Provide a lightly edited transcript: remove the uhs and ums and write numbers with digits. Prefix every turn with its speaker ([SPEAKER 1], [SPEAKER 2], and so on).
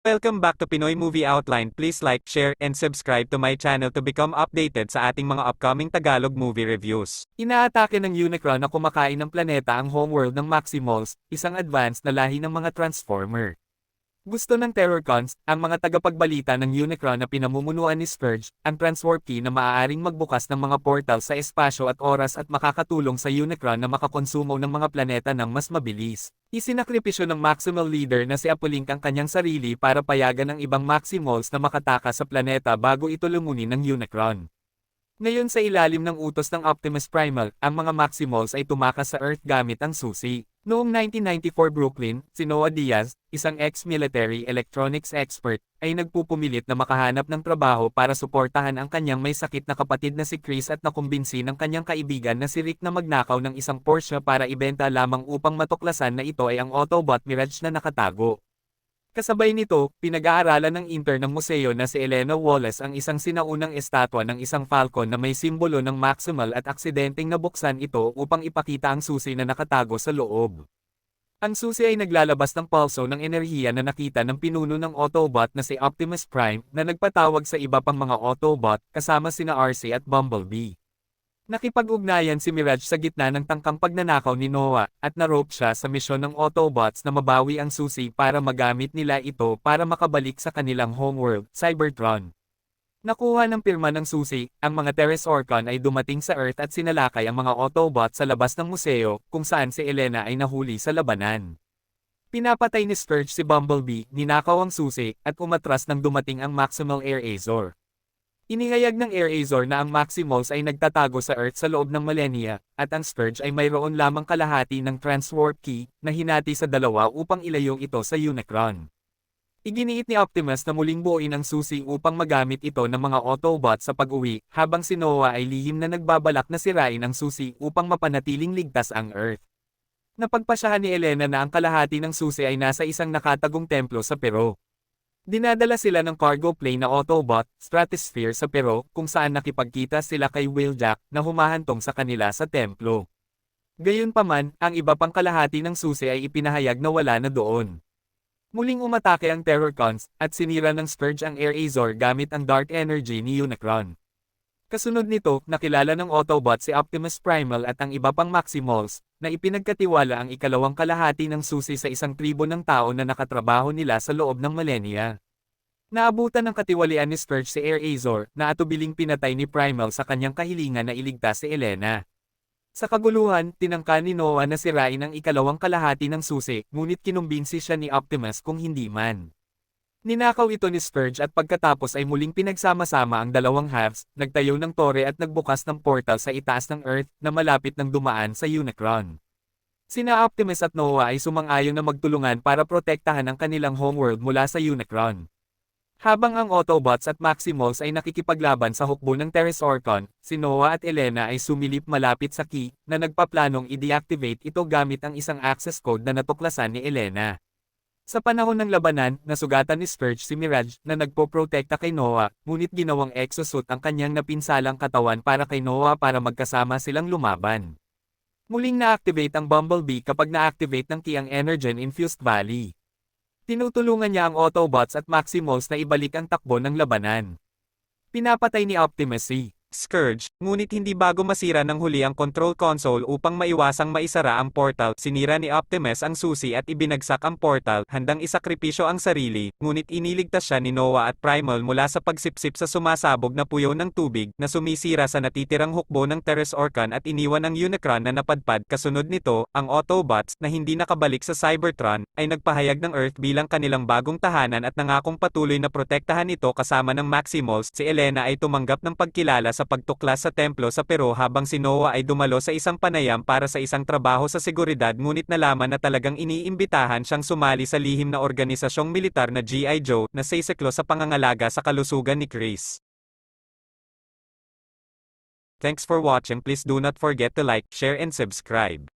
[SPEAKER 1] Welcome back to Pinoy Movie Outline. Please like, share, and subscribe to my channel to become updated sa ating mga upcoming Tagalog movie reviews. Inaatake ng Unicron na kumakain ng planeta ang homeworld ng Maximals, isang advanced na lahi ng mga Transformer. Gusto ng Terrorcons, ang mga tagapagbalita ng Unicron na pinamumunuan ni Scourge, ang Transwarp Key na maaaring magbukas ng mga portal sa espasyo at oras at makakatulong sa Unicron na makakonsumo ng mga planeta ng mas mabilis. Isinakripisyo ng Maximal Leader na si Apolink ang kanyang sarili para payagan ang ibang Maximals na makatakas sa planeta bago ito lumunin ng Unicron. Ngayon sa ilalim ng utos ng Optimus Primal, ang mga Maximals ay tumakas sa Earth gamit ang susi. Noong 1994 Brooklyn, si Noah Diaz, isang ex-military electronics expert, ay nagpupumilit na makahanap ng trabaho para suportahan ang kanyang may sakit na kapatid na si Chris at nakumbinsi ng kanyang kaibigan na si Rick na magnakaw ng isang Porsche para ibenta lamang upang matuklasan na ito ay ang Autobot Mirage na nakatago. Kasabay nito, pinag-aaralan ng intern ng museo na si Elena Wallace ang isang sinaunang estatwa ng isang Falcon na may simbolo ng Maximal at aksidenteng nabuksan ito upang ipakita ang susi na nakatago sa loob. Ang susi ay naglalabas ng pulso ng enerhiya na nakita ng pinuno ng Autobot na si Optimus Prime na nagpatawag sa iba pang mga Autobot kasama sina RC at Bumblebee. Nakipag-ugnayan si Mirage sa gitna ng tangkang pagnanakaw ni Noah, at narope siya sa misyon ng Autobots na mabawi ang susi para magamit nila ito para makabalik sa kanilang homeworld, Cybertron. Nakuha ng pirma ng susi, ang mga Terrasorcon ay dumating sa Earth at sinalakay ang mga Autobots sa labas ng museo, kung saan si Elena ay nahuli sa labanan. Pinapatay ni Scourge si Bumblebee, ninakaw ang susi, at umatras nang dumating ang Maximal Air Azor. Inihayag ng Air Azor na ang Maximals ay nagtatago sa Earth sa loob ng millennia, at ang Scourge ay mayroon lamang kalahati ng Transwarp Key na hinati sa dalawa upang ilayong ito sa Unicron. Iginiit ni Optimus na muling buuin ang susi upang magamit ito ng mga Autobots sa pag-uwi, habang si Noah ay lihim na nagbabalak na sirain ang susi upang mapanatiling ligtas ang Earth. Napagpasyahan ni Elena na ang kalahati ng susi ay nasa isang nakatagong templo sa Peru. Dinadala sila ng cargo plane na Autobot, Stratosphere sa Peru, kung saan nakipagkita sila kay Wheeljack na humahantong sa kanila sa templo. Gayunpaman, ang iba pang kalahati ng susi ay ipinahayag na wala na doon. Muling umatake ang Terrorcons, at sinira ng Scourge ang Air Azor gamit ang Dark Energy ni Unicron. Kasunod nito, nakilala ng Autobot si Optimus Primal at ang iba pang Maximals, na ipinagkatiwala ang ikalawang kalahati ng susi sa isang tribo ng tao na nakatrabaho nila sa loob ng millennia. Naabutan ng katiwalian ni Scourge si Air Azor, na atubiling pinatay ni Primal sa kanyang kahilingan na iligtas si Elena. Sa kaguluhan, tinangka ni Noah na sirain ang ikalawang kalahati ng susi, ngunit kinumbinsi siya ni Optimus kung hindi man. Ninakaw ito ni Scourge at pagkatapos ay muling pinagsama-sama ang dalawang halves, nagtayo ng tore at nagbukas ng portal sa itaas ng Earth na malapit ng dumaan sa Unicron. Sina Optimus at Noah ay sumang-ayon na magtulungan para protektahan ang kanilang homeworld mula sa Unicron. Habang ang Autobots at Maximals ay nakikipaglaban sa hukbo ng Terrasorcon, si Noah at Elena ay sumilip malapit sa key, na nagpaplanong i-deactivate ito gamit ang isang access code na natuklasan ni Elena. Sa panahon ng labanan, nasugatan ni Scourge si Mirage na nagpoprotekta kay Noah, ngunit ginawang exosuit ang kanyang napinsalang katawan para kay Noah para magkasama silang lumaban. Muling na-activate ang Bumblebee kapag na-activate ng key ang Energen-infused Valley. Tinutulungan niya ang Autobots at Maximals na ibalik ang takbo ng labanan. Pinapatay ni Optimus si Scourge, ngunit hindi bago masira ng huli ang control console upang maiwasang maisara ang portal. Sinira ni Optimus ang susi at ibinagsak ang portal, handang isakripisyo ang sarili, ngunit iniligtas siya ni Noah at Primal mula sa pagsipsip sa sumasabog na puyo ng tubig na sumisira sa natitirang hukbo ng Terrasorcon at iniwan ang Unicron na napadpad. Kasunod nito, ang Autobots na hindi nakabalik sa Cybertron ay nagpahayag ng Earth bilang kanilang bagong tahanan at nangakong patuloy na protektahan ito kasama ng Maximals. Si Elena ay tumanggap ng pagkilala sa pagtuklas sa templo sa Peru habang si Noah ay dumalo sa isang panayam para sa isang trabaho sa seguridad, ngunit nalaman na talagang iniimbitahan siyang sumali sa lihim na organisasyong militar na G.I. Joe na sisisiklo sa pangangalaga sa kalusugan ni Chris. Thanks for watching. Please do not forget to like, share and subscribe.